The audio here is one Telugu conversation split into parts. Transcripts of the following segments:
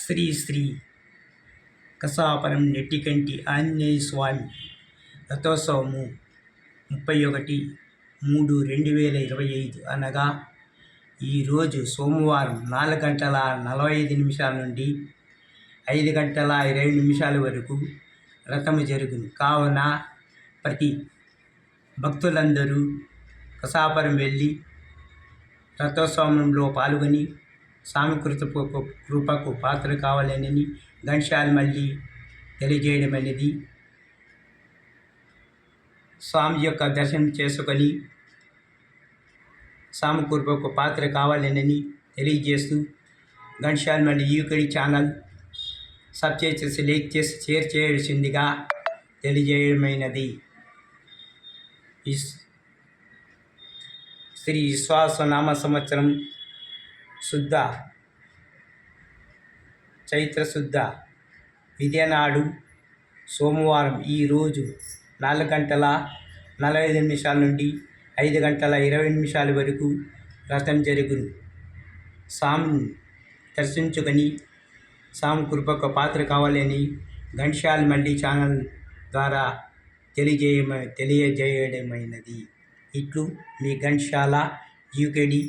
శ్రీ శ్రీ కసాపురం నెట్టికంటి ఆంజనేయ స్వామి రథోత్సవము 31/3/2025 అనగా ఈరోజు సోమవారం 4:45 నుండి 5:20 వరకు రథము జరుగును. కావున ప్రతి భక్తులందరూ కసాపురం వెళ్ళి రథోత్సవంలో పాల్గొని స్వామి కృపకు పాత్ర కావాలని గణశాలు మళ్ళీ తెలియజేయడం అనేది స్వామి యొక్క దర్శనం చేసుకొని స్వామి కృపకు పాత్ర కావాలని తెలియజేస్తూ గణశాలు మళ్ళీ యూకేడి ఛానల్ సబ్స్క్రైబ్ చేసి లైక్ చేసి షేర్ చేయాల్సిందిగా తెలియజేయమైనది. శ్రీ విశ్వాసనామ సంవత్సరం శుద్ధ చైత్ర శుద్ధ విద్యనాడు సోమవారం ఈరోజు 4:45 నుండి 5:20 వరకు రథం జరుగును. స్వామిని దర్శించుకొని స్వామి కృపకు పాత్ర కావాలని గణశాల మళ్ళీ ఛానల్ ద్వారా తెలియజేయడమైనది. ఇట్లు మీ గణశాల యూకేడి.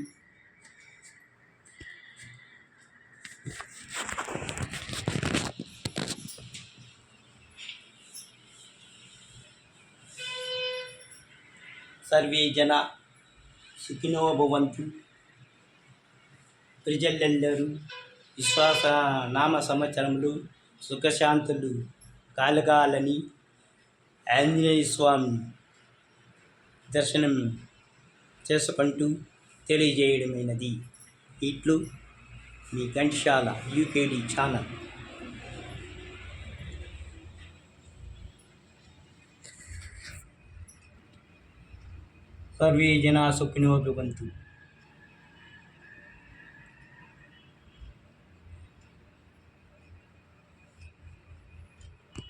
సర్వే జన సుఖినో భవంతు. ప్రజలందరూ విశ్వాస నామ సంవత్సరములు సుఖశాంతులు కలగాలని ఆంజనేయ స్వామి దర్శనం చేసుకుంటూ తెలియజేయడమైనది. ఇట్లు మీ గణశాల యూకేడి ఛానల్. సర్వే జనా సుఖినో భవంతు.